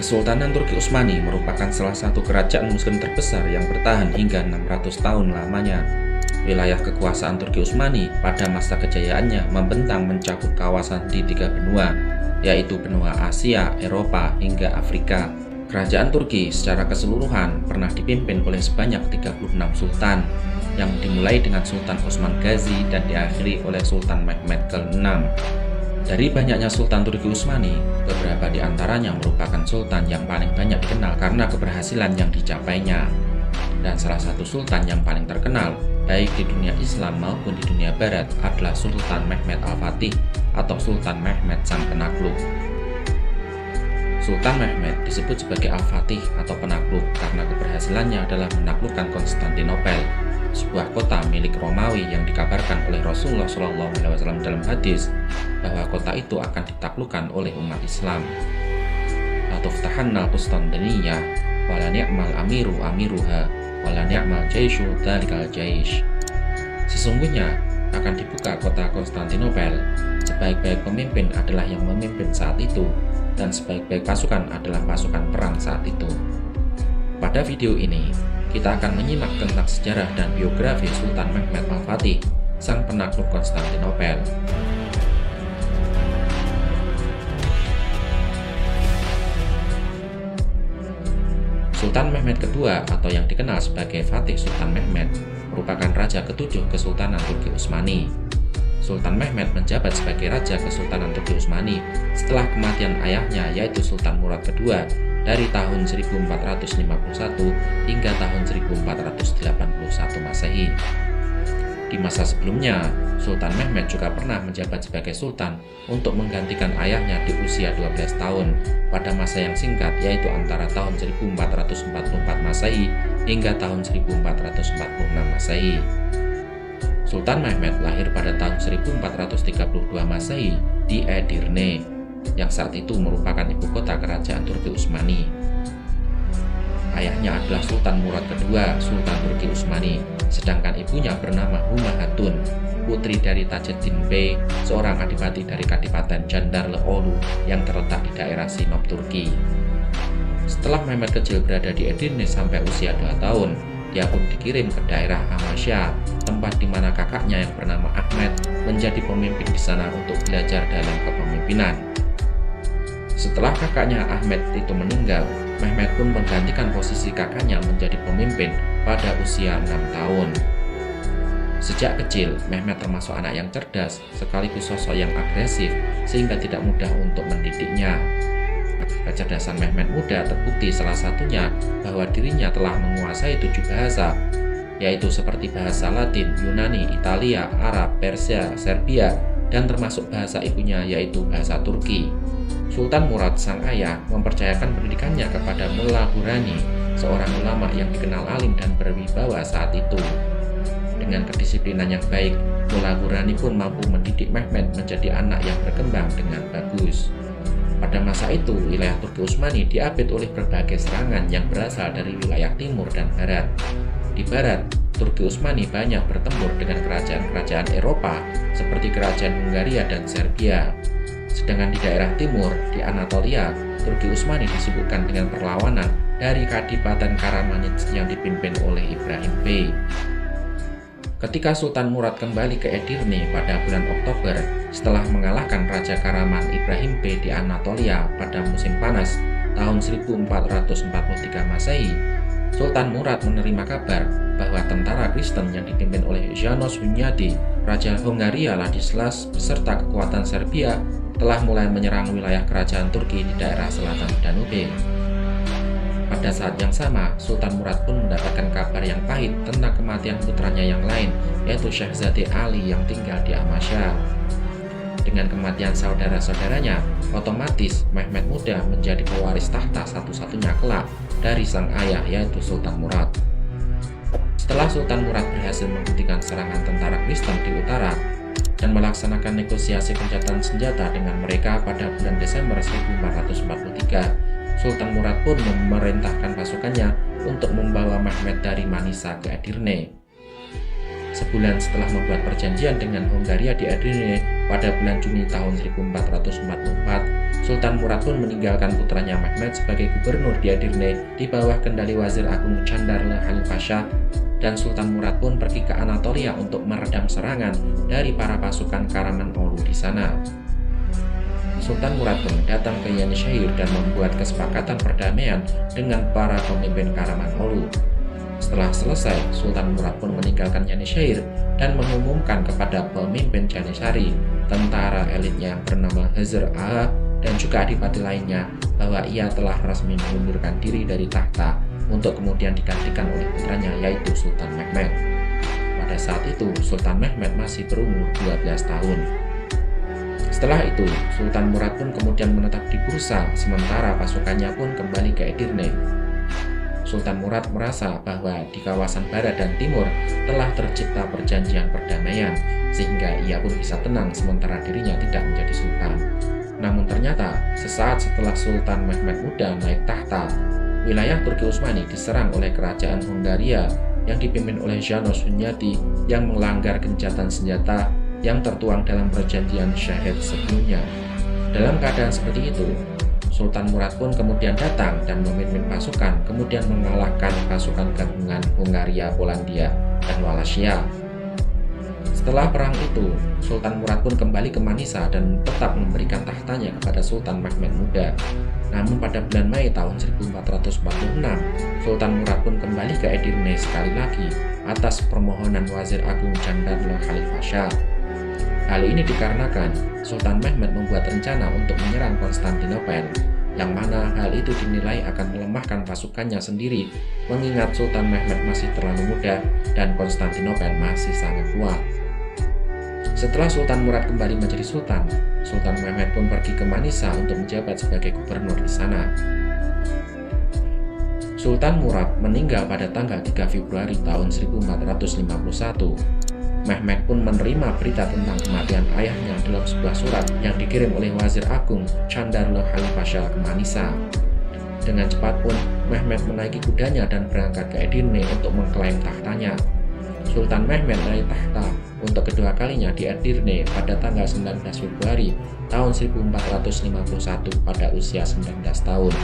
Kesultanan Turki Utsmani merupakan salah satu kerajaan muslim terbesar yang bertahan hingga 600 tahun lamanya. Wilayah kekuasaan Turki Utsmani pada masa kejayaannya membentang mencakup kawasan di 3 benua, yaitu benua Asia, Eropa, hingga Afrika. Kerajaan Turki secara keseluruhan pernah dipimpin oleh sebanyak 36 sultan, yang dimulai dengan Sultan Osman Gazi dan diakhiri oleh Sultan Mehmed ke-6. Dari banyaknya Sultan Turki Utsmani, beberapa di antaranya merupakan sultan yang paling banyak dikenal karena keberhasilan yang dicapainya. Dan salah satu sultan yang paling terkenal, baik di dunia Islam maupun di dunia Barat, adalah Sultan Mehmed Al-Fatih atau Sultan Mehmed Sang Penakluk. Sultan Mehmed disebut sebagai Al-Fatih atau penakluk karena keberhasilannya adalah menaklukkan Konstantinopel, sebuah kota milik Romawi yang dikabarkan oleh Rasulullah SAW dalam hadis bahwa kota itu akan ditaklukkan oleh umat Islam. Latuftahanna Qustantiniyah wala ni'mal amiru amiruha wala ni'mal jaishu dzalikal jaish. Sesungguhnya akan dibuka kota Konstantinopel. Sebaik-baik pemimpin adalah yang memimpin saat itu, dan sebaik-baik pasukan adalah pasukan perang saat itu. Pada video ini, kita akan menyimak tentang sejarah dan biografi Sultan Mehmed Al-Fatih, sang penakluk Konstantinopel. Sultan Mehmed kedua atau yang dikenal sebagai Fatih Sultan Mehmed merupakan raja ke-7 Kesultanan Turki Utsmani. Sultan Mehmed menjabat sebagai Raja Kesultanan Turki Utsmani setelah kematian ayahnya yaitu Sultan Murad kedua dari tahun 1451 hingga tahun 1481 Masehi. Di masa sebelumnya, Sultan Mehmed juga pernah menjabat sebagai sultan untuk menggantikan ayahnya di usia 12 tahun pada masa yang singkat yaitu antara tahun 1444 Masehi hingga tahun 1446 Masehi. Sultan Mehmed lahir pada tahun 1432 Masehi di Edirne, yang saat itu merupakan ibu kota kerajaan Turki Utsmani. Ayahnya adalah Sultan Murad kedua, Sultan Turki Utsmani, sedangkan ibunya bernama Huma Hatun, putri dari Tajeddin Bey, seorang adipati dari Kadipaten Jandarlıoğlu yang terletak di daerah Sinop, Turki. Setelah Mehmed kecil berada di Edirne sampai usia 2 tahun, dia pun dikirim ke daerah Amasya, tempat di mana kakaknya yang bernama Ahmed menjadi pemimpin di sana untuk belajar dalam kepemimpinan. Setelah kakaknya Ahmed itu meninggal, Mehmed pun menggantikan posisi kakaknya menjadi pemimpin pada usia 6 tahun. Sejak kecil, Mehmed termasuk anak yang cerdas sekaligus sosok yang agresif sehingga tidak mudah untuk mendidiknya. Kecerdasan Mehmed muda terbukti salah satunya bahwa dirinya telah menguasai 7 bahasa, yaitu seperti bahasa Latin, Yunani, Italia, Arab, Persia, Serbia, dan termasuk bahasa ibunya yaitu bahasa Turki. Sultan Murad sang ayah mempercayakan pendidikannya kepada Mullah Burhani, seorang ulama yang dikenal alim dan berwibawa saat itu. Dengan kedisiplinan yang baik, Mullah Burhani pun mampu mendidik Mehmed menjadi anak yang berkembang dengan bagus. Pada masa itu, wilayah Turki Utsmani diapit oleh berbagai serangan yang berasal dari wilayah timur dan barat. Di barat, Turki Utsmani banyak bertempur dengan kerajaan-kerajaan Eropa seperti kerajaan Hungaria dan Serbia. Sedangkan di daerah timur, di Anatolia, Turki Utsmani disibukkan dengan perlawanan dari Kadipaten Karamanlis yang dipimpin oleh Ibrahim Bey. Ketika Sultan Murad kembali ke Edirne pada bulan Oktober setelah mengalahkan Raja Karaman Ibrahim Bey di Anatolia pada musim panas tahun 1443 Masehi, Sultan Murad menerima kabar bahwa tentara Kristen yang dipimpin oleh János Hunyadi, Raja Hungaria Ladislas beserta kekuatan Serbia telah mulai menyerang wilayah kerajaan Turki di daerah selatan Danube. Pada saat yang sama, Sultan Murad pun mendapatkan kabar yang pahit tentang kematian putranya yang lain, yaitu Syahzade Ali yang tinggal di Amasya. Dengan kematian saudara-saudaranya, otomatis Mehmed muda menjadi pewaris tahta satu-satunya kelak dari sang ayah, yaitu Sultan Murad. Setelah Sultan Murad berhasil menghentikan serangan tentara Kristen di utara dan melaksanakan negosiasi gencatan senjata dengan mereka pada bulan Desember 1443, Sultan Murad pun memerintahkan pasukannya untuk membawa Mehmed dari Manisa ke Edirne. Sebulan setelah membuat perjanjian dengan Hungaria di Edirne pada bulan Juni tahun 1444, Sultan Murad pun meninggalkan putranya Mehmed sebagai gubernur di Edirne di bawah kendali Wazir Agung Chandarle Khalil Pasha, dan Sultan Murad pun pergi ke Anatolia untuk meredam serangan dari para pasukan Karaman-Olu di sana. Sultan Murad pun datang ke Yenishehir dan membuat kesepakatan perdamaian dengan para pemimpin Karaman-Olu. Setelah selesai, Sultan Murad pun meninggalkan Yenishehir dan mengumumkan kepada pemimpin Janishari, tentara elitnya yang bernama Hazar Agha, dan juga adipati lainnya bahwa ia telah resmi mengundurkan diri dari tahta untuk kemudian digantikan oleh putranya, yaitu Sultan Mehmed. Pada saat itu, Sultan Mehmed masih berumur 12 tahun. Setelah itu, Sultan Murad pun kemudian menetap di Bursa, sementara pasukannya pun kembali ke Edirne. Sultan Murad merasa bahwa di kawasan barat dan timur telah tercipta perjanjian perdamaian, sehingga ia pun bisa tenang sementara dirinya tidak menjadi sultan. Namun ternyata, sesaat setelah Sultan Mehmed muda naik tahta, wilayah Turki Utsmani diserang oleh kerajaan Hungaria yang dipimpin oleh János Hunyadi yang melanggar gencatan senjata yang tertuang dalam perjanjian Sèvres sebelumnya. Dalam keadaan seperti itu, Sultan Murad pun kemudian datang dan memimpin pasukan, kemudian mengalahkan pasukan gabungan Hungaria, Polandia, dan Wallachia. Setelah perang itu, Sultan Murad pun kembali ke Manisa dan tetap memberikan tahtanya kepada Sultan Mehmed muda. Namun pada bulan Mei tahun 1446, Sultan Murad pun kembali ke Edirne sekali lagi atas permohonan Wazir Agung Chandarle Khalil Pasha. Hal ini dikarenakan Sultan Mehmed membuat rencana untuk menyerang Konstantinopel, yang mana hal itu dinilai akan melemahkan pasukannya sendiri, mengingat Sultan Mehmed masih terlalu muda dan Konstantinopel masih sangat kuat. Setelah Sultan Murad kembali menjadi sultan, Sultan Mehmed pun pergi ke Manisa untuk menjabat sebagai gubernur di sana. Sultan Murad meninggal pada tanggal 3 Februari tahun 1451. Mehmed pun menerima berita tentang kematian ayahnya dalam sebuah surat yang dikirim oleh Wazir Agung Chandarle Khalil Pasha ke Manisa. Dengan cepat pun Mehmed menaiki kudanya dan berangkat ke Edirne untuk mengklaim tahtanya. Sultan Mehmed naik tahta untuk kedua kalinya di Edirne pada tanggal 19 Februari tahun 1451 pada usia 19 tahun.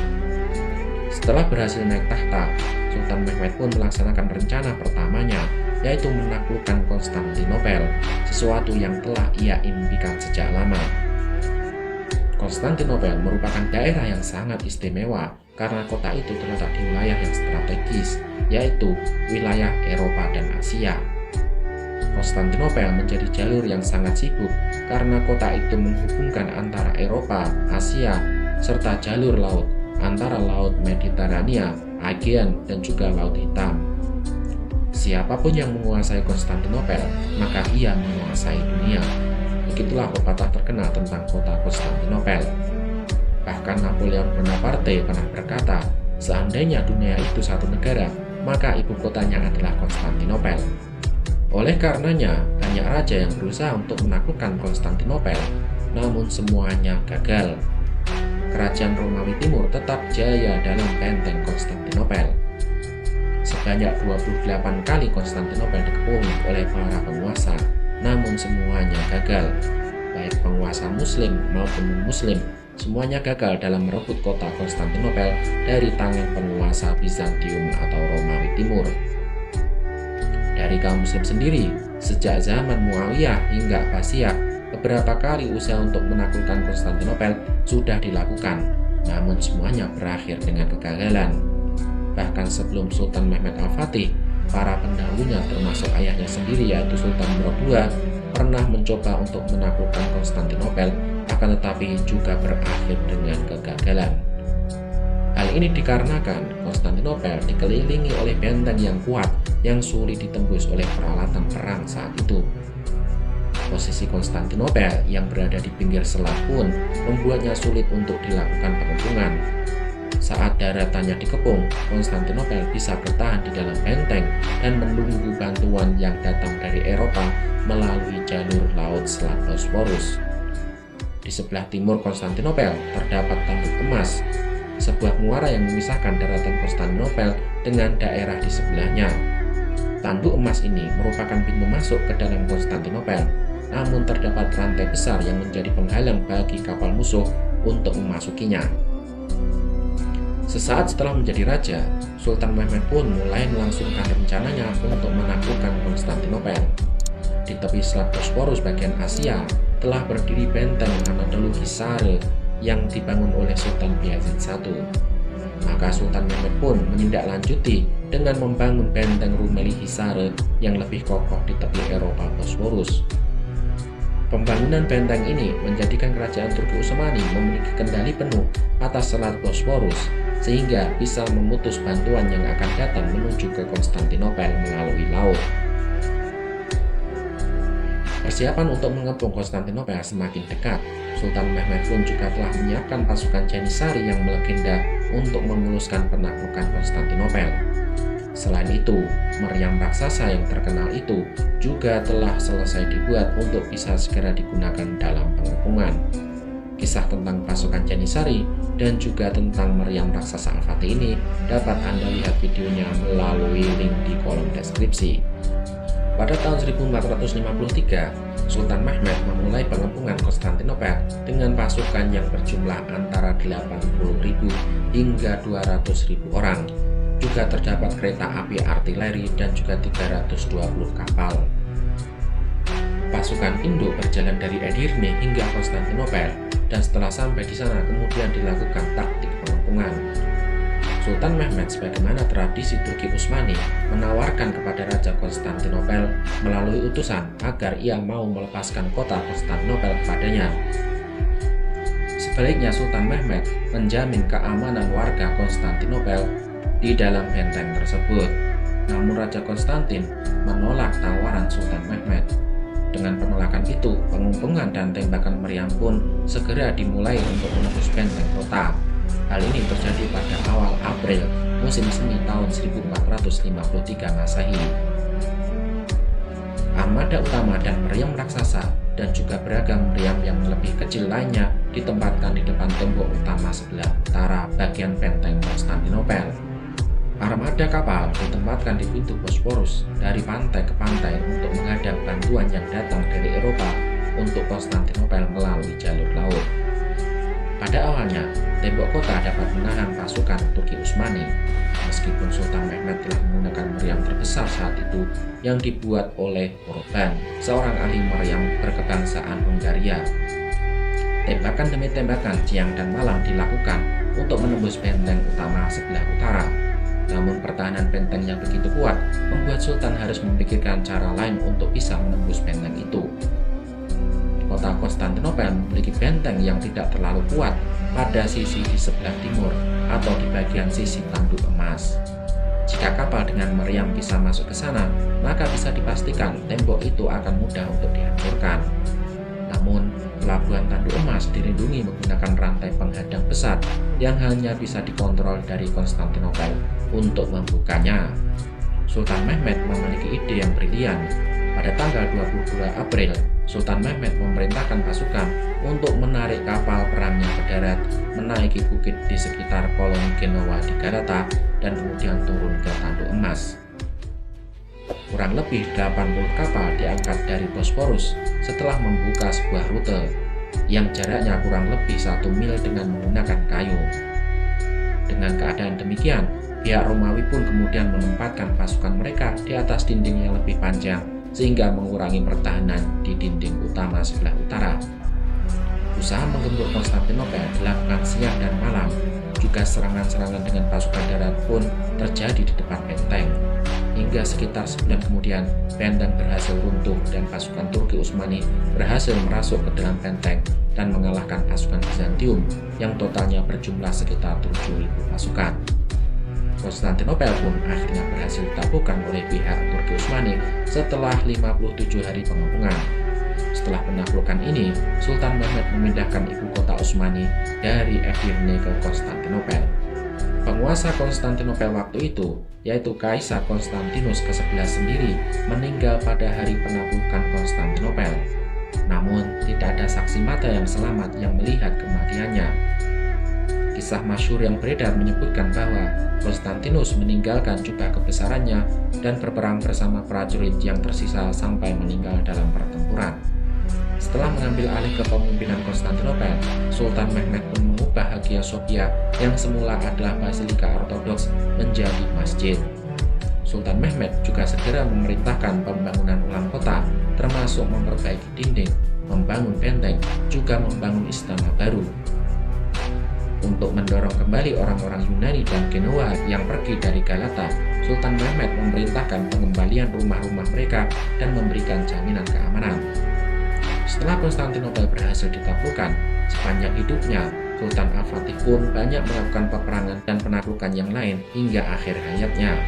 Setelah berhasil naik tahta, Sultan Mehmed pun melaksanakan rencana pertamanya, yaitu menaklukkan Konstantinopel, sesuatu yang telah ia impikan sejak lama. Konstantinopel merupakan daerah yang sangat istimewa karena kota itu terletak di wilayah yang strategis, yaitu wilayah Eropa dan Asia. Konstantinopel menjadi jalur yang sangat sibuk karena kota itu menghubungkan antara Eropa, Asia, serta jalur laut antara Laut Mediterania, Aegean, dan juga Laut Hitam. Siapapun yang menguasai Konstantinopel, maka ia menguasai dunia. Begitulah pepatah terkenal tentang kota Konstantinopel. Bahkan Napoleon Bonaparte pernah berkata, seandainya dunia itu satu negara, maka ibu kotanya adalah Konstantinopel. Oleh karenanya, banyak raja yang berusaha untuk menaklukkan Konstantinopel, namun semuanya gagal. Kerajaan Romawi Timur tetap jaya dalam benteng Konstantinopel. Sebanyak 28 kali Konstantinopel dikepung oleh para penguasa, namun semuanya gagal. Baik penguasa Muslim maupun non-Muslim, semuanya gagal dalam merebut kota Konstantinopel dari tangan penguasa Bizantium atau Romawi Timur. Dari kaum Muslim sendiri, sejak zaman Muawiyah hingga Abbasiyah, beberapa kali usaha untuk menaklukkan Konstantinopel sudah dilakukan, namun semuanya berakhir dengan kegagalan. Bahkan sebelum Sultan Mehmed Al-Fatih, para pendahulunya termasuk ayahnya sendiri yaitu Sultan Murad II pernah mencoba untuk menaklukkan Konstantinopel, akan tetapi juga berakhir dengan kegagalan. Hal ini dikarenakan Konstantinopel dikelilingi oleh benteng yang kuat yang sulit ditembus oleh peralatan perang saat itu. Posisi Konstantinopel yang berada di pinggir selat pun membuatnya sulit untuk dilakukan pengepungan. Saat daratannya dikepung, Konstantinopel bisa bertahan di dalam benteng dan menunggu bantuan yang datang dari Eropa melalui jalur laut Selat Bosporus. Di sebelah timur Konstantinopel terdapat Tanduk Emas, sebuah muara yang memisahkan daratan Konstantinopel dengan daerah di sebelahnya. Tanduk Emas ini merupakan pintu masuk ke dalam Konstantinopel, namun terdapat rantai besar yang menjadi penghalang bagi kapal musuh untuk memasukinya. Sesaat setelah menjadi raja, Sultan Mehmed pun mulai melangsungkan rencananya untuk menaklukkan Konstantinopel. Di tepi Selat Bosporus bagian Asia telah berdiri benteng Anadolu Hisar yang dibangun oleh Sultan Bayezid I. Maka Sultan Mehmed pun menindaklanjuti dengan membangun benteng Rumeli Hisar yang lebih kokoh di tepi Eropa Bosporus. Pembangunan benteng ini menjadikan kerajaan Turki Utsmani memiliki kendali penuh atas Selat Bosporus, sehingga bisa memutus bantuan yang akan datang menuju ke Konstantinopel melalui laut. Persiapan untuk mengepung Konstantinopel semakin dekat. Sultan Mehmed pun juga telah menyiapkan pasukan Janissary yang melegenda untuk memuluskan penaklukan Konstantinopel. Selain itu, meriam raksasa yang terkenal itu juga telah selesai dibuat untuk bisa segera digunakan dalam pengepungan. Kisah tentang pasukan Janissary dan juga tentang meriam raksasa Al-Fatih ini dapat Anda lihat videonya melalui link di kolom deskripsi. Pada tahun 1453, Sultan Mehmed memulai pengepungan Konstantinopel dengan pasukan yang berjumlah antara 80.000 hingga 200.000 orang. Juga terdapat kereta api artileri dan juga 320 kapal. Pasukan induk berjalan dari Edirne hingga Konstantinopel, dan setelah sampai di sana kemudian dilakukan taktik pengepungan. Sultan Mehmed sebagaimana tradisi Turki Utsmani menawarkan kepada Raja Konstantinopel melalui utusan agar ia mau melepaskan kota Konstantinopel kepadanya. Sebaliknya Sultan Mehmed menjamin keamanan warga Konstantinopel di dalam benteng tersebut. Namun Raja Konstantin menolak tawaran Sultan Mehmed. Dengan penolakan itu, pengepungan dan tembakan meriam pun segera dimulai untuk menembus benteng kota. Hal ini terjadi pada awal April musim semi tahun 1453 Masehi. Armada utama dan meriam raksasa dan juga beragam meriam yang lebih kecil lainnya ditempatkan di depan tembok utama sebelah utara bagian benteng Konstantinopel. Armada kapal ditempatkan di pintu Bosporus dari pantai ke pantai untuk menghadang bantuan yang datang dari Eropa untuk Konstantinopel melalui jalur laut. Pada awalnya, tembok kota dapat menahan pasukan Turki Utsmani, meskipun Sultan Mehmed telah menggunakan meriam terbesar saat itu yang dibuat oleh Orban, seorang ahli meriam berkebangsaan Hungaria. Tembakan demi tembakan siang dan malam dilakukan untuk menembus benteng utama sebelah utara. Namun pertahanan benteng yang begitu kuat membuat Sultan harus memikirkan cara lain untuk bisa menembus benteng itu. Kota Konstantinopel memiliki benteng yang tidak terlalu kuat pada sisi di sebelah timur atau di bagian sisi tanduk emas. Jika kapal dengan meriam bisa masuk ke sana, maka bisa dipastikan tembok itu akan mudah untuk dihancurkan. Namun, pelabuhan tanduk emas dilindungi menggunakan rantai penghadang besar yang hanya bisa dikontrol dari Konstantinopel untuk membukanya. Sultan Mehmed memiliki ide yang brilian. Pada tanggal 22 April, Sultan Mehmed memerintahkan pasukan untuk menarik kapal perangnya ke darat, menaiki bukit di sekitar koloni Genoa di Galata, dan kemudian turun ke tanduk emas. Kurang lebih 80 kapal diangkat dari Bosporus setelah membuka sebuah rute yang jaraknya kurang lebih 1 mil dengan menggunakan kayu. Dengan keadaan demikian, pihak Romawi pun kemudian menempatkan pasukan mereka di atas dinding yang lebih panjang sehingga mengurangi pertahanan di dinding utama sebelah utara. Usaha menggempur Konstantinopel dilakukan siang dan malam. Juga serangan-serangan dengan pasukan darat pun terjadi di depan benteng. Hingga sekitar sebulan kemudian, benteng berhasil runtuh dan pasukan Turki Utsmani berhasil merasuk ke dalam benteng dan mengalahkan pasukan Bizantium yang totalnya berjumlah sekitar 7.000 pasukan. Konstantinopel pun akhirnya berhasil ditaklukkan oleh pihak Turki Utsmani setelah 57 hari pengepungan. Setelah penaklukan ini, Sultan Mehmed memindahkan ibu kota Utsmani dari Edirne ke Konstantinopel. Penguasa Konstantinopel waktu itu, yaitu Kaisar Konstantinus ke-11 sendiri, meninggal pada hari penaklukan Konstantinopel. Namun, tidak ada saksi mata yang selamat yang melihat kematiannya. Kisah masyhur yang beredar menyebutkan bahwa Konstantinus meninggalkan jubah kebesarannya dan berperang bersama prajurit yang tersisa sampai meninggal dalam pertempuran. Setelah mengambil alih kepemimpinan Konstantinopel, Sultan Mehmed pun mengubah Hagia Sophia yang semula adalah basilika ortodoks menjadi masjid. Sultan Mehmed juga segera memerintahkan pembangunan ulang kota, termasuk memperbaiki dinding, membangun benteng, juga membangun istana baru. Untuk mendorong kembali orang-orang Yunani dan Genoa yang pergi dari Galata, Sultan Mehmed memerintahkan pengembalian rumah-rumah mereka dan memberikan jaminan keamanan. Setelah Konstantinopel berhasil ditaklukkan, sepanjang hidupnya, Sultan Al-Fatih pun banyak melakukan peperangan dan penaklukan yang lain hingga akhir hayatnya.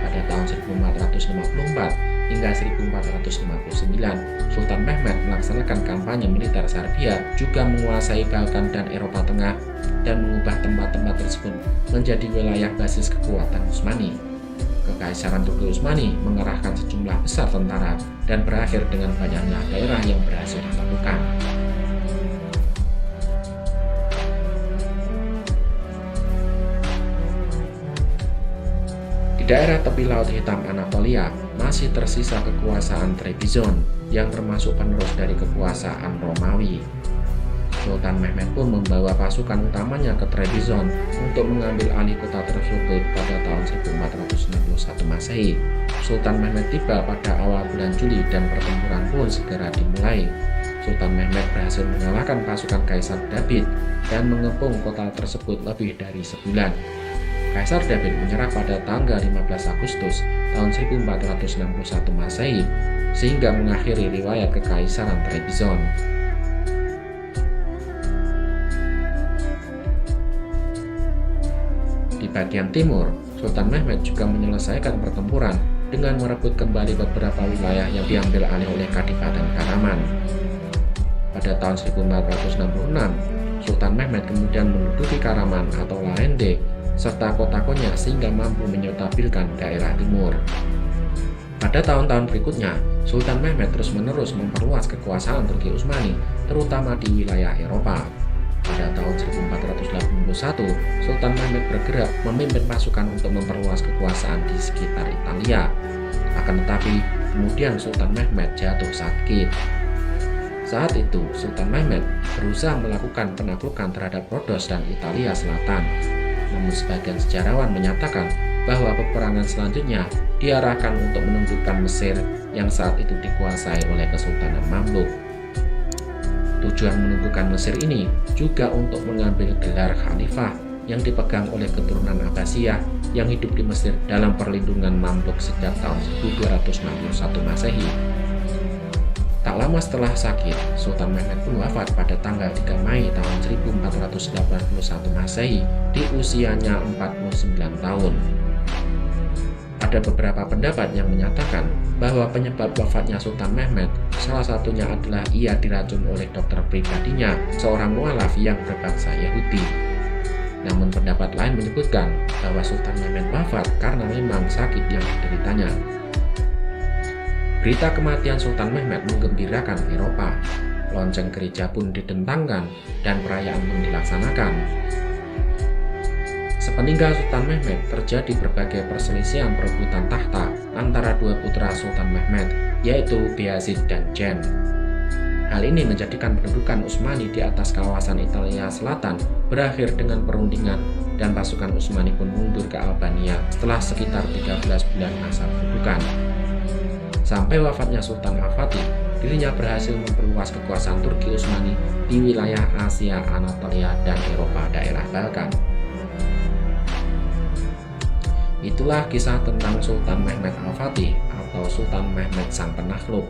Pada tahun 1454 hingga 1459, Sultan Mehmed melaksanakan kampanye militer Serbia, juga menguasai Balkan dan Eropa Tengah, dan mengubah tempat-tempat tersebut menjadi wilayah basis kekuatan Utsmani. Kekaisaran Turki Utsmani mengerahkan sejumlah besar tentara dan berakhir dengan banyaknya daerah yang berhasil ditaklukkan. Di daerah tepi Laut Hitam Anatolia masih tersisa kekuasaan Trebizond yang termasuk penerus dari kekuasaan Romawi. Sultan Mehmed pun membawa pasukan utamanya ke Trebizond untuk mengambil alih kota tersebut pada tahun 1461 Masehi. Sultan Mehmed tiba pada awal bulan Juli dan pertempuran pun segera dimulai. Sultan Mehmed berhasil mengalahkan pasukan Kaisar David dan mengepung kota tersebut lebih dari sebulan. Kaisar David menyerah pada tanggal 15 Agustus tahun 1461 Masehi, sehingga mengakhiri riwayat Kekaisaran Trebizond. Di bagian timur, Sultan Mehmed juga menyelesaikan pertempuran dengan merebut kembali beberapa wilayah yang diambil alih oleh Kadipaten Karaman. Pada tahun 1466, Sultan Mehmed kemudian menduduki Karaman atau Larende serta kota-kotanya sehingga mampu menyetabilkan daerah timur. Pada tahun-tahun berikutnya, Sultan Mehmed terus-menerus memperluas kekuasaan Turki Utsmani, terutama di wilayah Eropa. Pada tahun 1481, Sultan Mehmed bergerak memimpin pasukan untuk memperluas kekuasaan di sekitar Italia. Akan tetapi, kemudian Sultan Mehmed jatuh sakit. Saat itu, Sultan Mehmed berusaha melakukan penaklukan terhadap Rodos dan Italia Selatan. Namun sebagian sejarawan menyatakan bahwa peperangan selanjutnya diarahkan untuk menundukkan Mesir yang saat itu dikuasai oleh Kesultanan Mamluk. Tujuan menundukkan Mesir ini juga untuk mengambil gelar khalifah yang dipegang oleh keturunan Abbasiyah yang hidup di Mesir dalam perlindungan Mamluk sejak tahun 1261 Masehi. Tak lama setelah sakit, Sultan Mehmed pun wafat pada tanggal 3 Mei tahun 1481 Masehi di usianya 49 tahun. Ada beberapa pendapat yang menyatakan bahwa penyebab wafatnya Sultan Mehmed salah satunya adalah ia diracun oleh dokter pribadinya, seorang mualaf yang berbangsa Yahudi. Namun pendapat lain menyebutkan bahwa Sultan Mehmed wafat karena memang sakit yang dideritanya. Berita kematian Sultan Mehmed menggembirakan Eropa. Lonceng gereja pun didentangkan dan perayaan pun dilaksanakan. Sepeninggal Sultan Mehmed, terjadi berbagai perselisihan perebutan tahta antara dua putra Sultan Mehmed, yaitu Bayezid dan Jem. Hal ini menjadikan pendudukan Utsmani di atas kawasan Italia Selatan berakhir dengan perundingan, dan pasukan Utsmani pun mundur ke Albania setelah sekitar 13 bulan masa pendudukan. Sampai wafatnya Sultan Al-Fatih, dirinya berhasil memperluas kekuasaan Turki Utsmani di wilayah Asia, Anatolia, dan Eropa daerah Balkan. Itulah kisah tentang Sultan Mehmed Al-Fatih atau Sultan Mehmed Sang Penakluk.